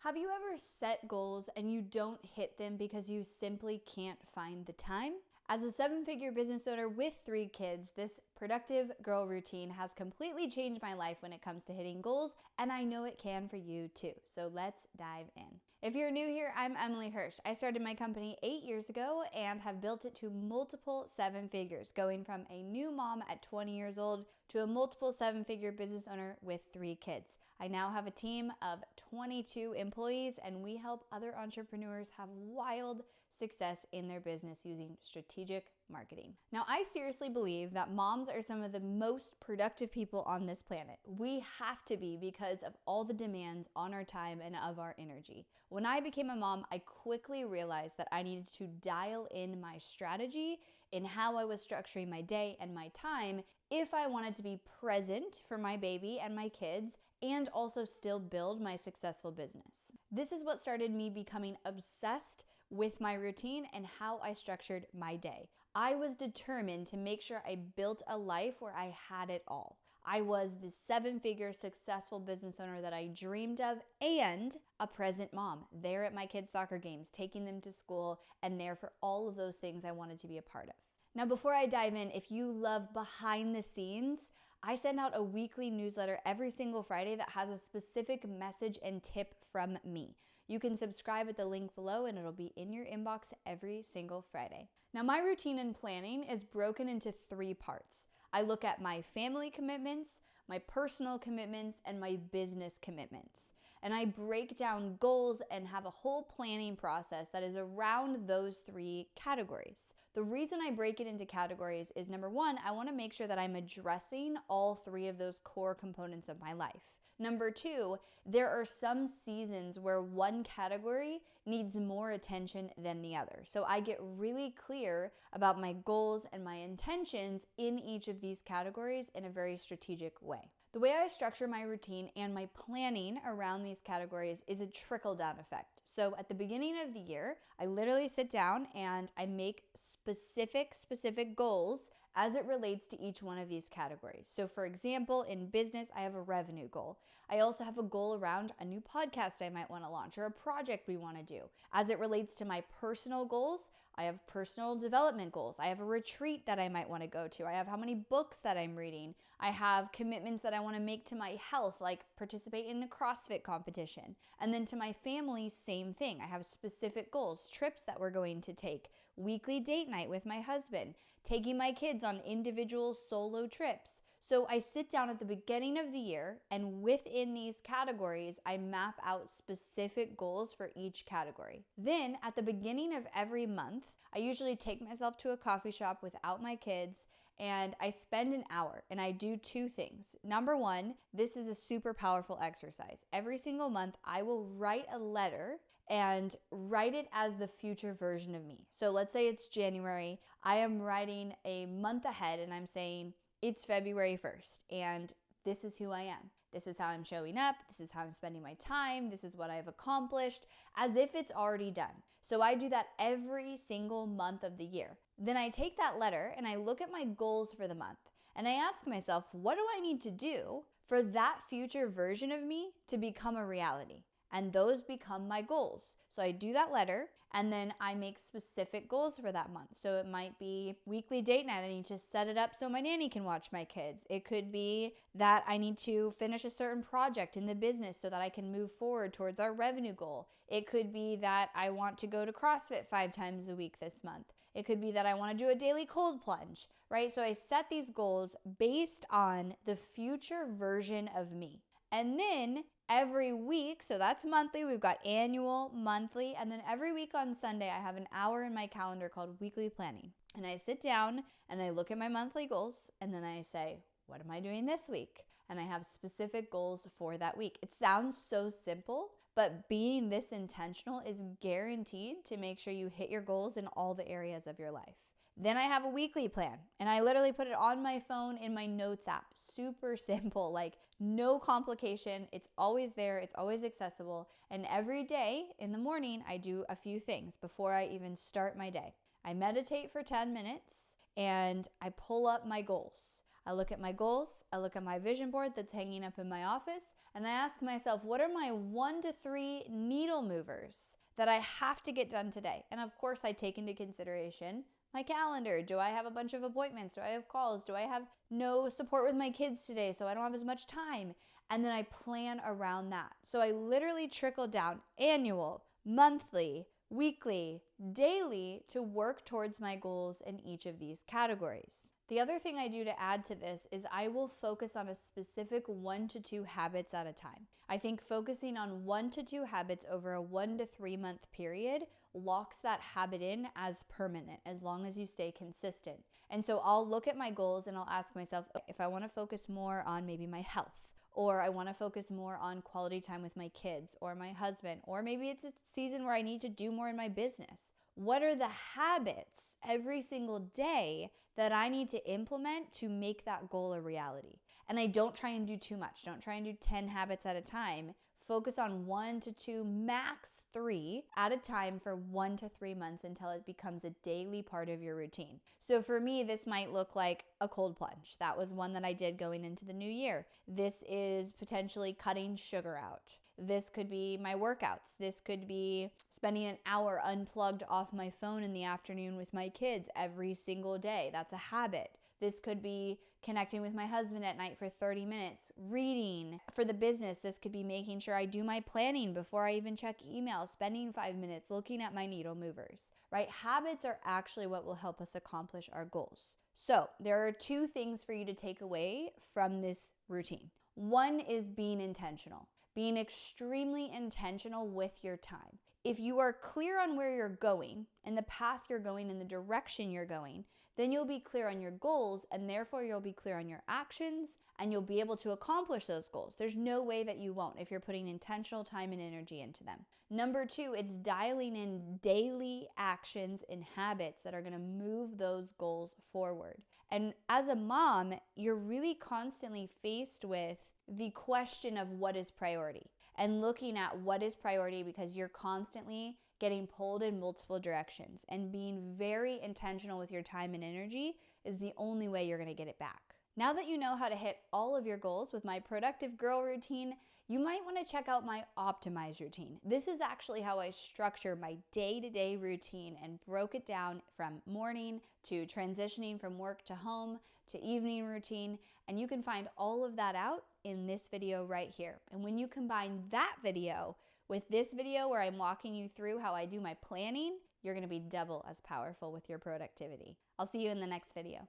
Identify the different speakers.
Speaker 1: Have you ever set goals and you don't hit them because you simply can't find the time? As a 7-figure business owner with 3 kids, this productive girl routine has completely changed my life when it comes to hitting goals, and I know it can for you too. So let's dive in. If you're new here, I'm Team Hirsh. I started my company 8 years ago and have built it to multiple 7 figures, going from a new mom at 20 years old to a multiple 7-figure business owner with 3 kids. I now have a team of 22 employees, and we help other entrepreneurs have wild success in their business using strategic marketing. Now, I seriously believe that moms are some of the most productive people on this planet. We have to be because of all the demands on our time and of our energy. When I became a mom, I quickly realized that I needed to dial in my strategy in how I was structuring my day and my time if I wanted to be present for my baby and my kids and also still build my successful business. This is what started me becoming obsessed with my routine and how I structured my day. I was determined to make sure I built a life where I had it all. I was the 7-figure successful business owner that I dreamed of and a present mom, there at my kids' soccer games, taking them to school and there for all of those things I wanted to be a part of. Now, before I dive in, if you love behind the scenes, I send out a weekly newsletter every single Friday that has a specific message and tip from me. You can subscribe at the link below and it'll be in your inbox every single Friday. Now, my routine and planning is broken into 3 parts. I look at my family commitments, my personal commitments, and my business commitments. And I break down goals and have a whole planning process that is around those 3 categories. The reason I break it into categories is number 1, I want to make sure that I'm addressing all 3 of those core components of my life. Number 2, there are some seasons where one category needs more attention than the other. So I get really clear about my goals and my intentions in each of these categories in a very strategic way. The way I structure my routine and my planning around these categories is a trickle-down effect. So at the beginning of the year, I literally sit down and I make specific goals as it relates to each one of these categories. So for example, in business, I have a revenue goal. I also have a goal around a new podcast I might want to launch or a project we want to do. As it relates to my personal goals, I have personal development goals. I have a retreat that I might want to go to. I have how many books that I'm reading. I have commitments that I want to make to my health, like participate in a CrossFit competition. And then to my family, same thing. I have specific goals, trips that we're going to take, weekly date night with my husband, taking my kids on individual solo trips. So I sit down at the beginning of the year, and within these categories, I map out specific goals for each category. Then at the beginning of every month, I usually take myself to a coffee shop without my kids and I spend an hour and I do 2 things. Number 1, this is a super powerful exercise. Every single month, I will write a letter and write it as the future version of me. So let's say it's January. I am writing a month ahead and I'm saying it's February 1st and this is who I am. This is how I'm showing up. This is how I'm spending my time. This is what I've accomplished, as if it's already done. So I do that every single month of the year. Then I take that letter and I look at my goals for the month and I ask myself, what do I need to do for that future version of me to become a reality? And those become my goals. So I do that letter and then I make specific goals for that month. So it might be weekly date night. I need to set it up so my nanny can watch my kids. It could be that I need to finish a certain project in the business so that I can move forward towards our revenue goal. It could be that I want to go to CrossFit 5 times a week this month. It could be that I want to do a daily cold plunge, right? So I set these goals based on the future version of me. And then every week, so that's monthly, we've got annual, monthly, and then every week on Sunday, I have an hour in my calendar called weekly planning. And I sit down and I look at my monthly goals and then I say, what am I doing this week? And I have specific goals for that week. It sounds so simple, but being this intentional is guaranteed to make sure you hit your goals in all the areas of your life. Then I have a weekly plan and I literally put it on my phone in my notes app. Super simple, like no complication. It's always there. It's always accessible. And every day in the morning, I do a few things before I even start my day. I meditate for 10 minutes and I pull up my goals. I look at my goals, I look at my vision board that's hanging up in my office, and I ask myself, what are my 1 to 3 needle movers that I have to get done today? And of course, I take into consideration my calendar. Do I have a bunch of appointments? Do I have calls? Do I have no support with my kids today, so I don't have as much time? And then I plan around that. So I literally trickle down annual, monthly, weekly, daily to work towards my goals in each of these categories. The other thing I do to add to this is I will focus on a specific 1 to 2 habits at a time. I think focusing on 1 to 2 habits over a 1 to 3 month period locks that habit in as permanent as long as you stay consistent. And so I'll look at my goals and I'll ask myself, if I want to focus more on maybe my health, or I want to focus more on quality time with my kids or my husband, or maybe it's a season where I need to do more in my business. What are the habits every single day that I need to implement to make that goal a reality? And I don't try and do too much. Don't try and do 10 habits at a time. Focus on 1 to 2, max 3 at a time for 1 to 3 months until it becomes a daily part of your routine. So for me, this might look like a cold plunge. That was one that I did going into the new year. This is potentially cutting sugar out. This could be my workouts. This could be spending an hour unplugged off my phone in the afternoon with my kids every single day. That's a habit. This could be connecting with my husband at night for 30 minutes, reading. For the business, this could be making sure I do my planning before I even check email, spending 5 minutes looking at my needle movers, right? Habits are actually what will help us accomplish our goals. So there are 2 things for you to take away from this routine. One is being intentional, being extremely intentional with your time. If you are clear on where you're going and the path you're going and the direction you're going, then you'll be clear on your goals, and therefore you'll be clear on your actions, and you'll be able to accomplish those goals. There's no way that you won't if you're putting intentional time and energy into them. Number 2, it's dialing in daily actions and habits that are going to move those goals forward. And as a mom, you're really constantly faced with the question of what is priority, and looking at what is priority because you're constantly getting pulled in multiple directions, and being very intentional with your time and energy is the only way you're going to get it back. Now that you know how to hit all of your goals with my Productive Girl routine, you might want to check out my Optimize routine. This is actually how I structure my day-to-day routine and broke it down from morning to transitioning from work to home to evening routine, and you can find all of that out in this video right here. And when you combine that video with this video where I'm walking you through how I do my planning, you're going to be double as powerful with your productivity. I'll see you in the next video.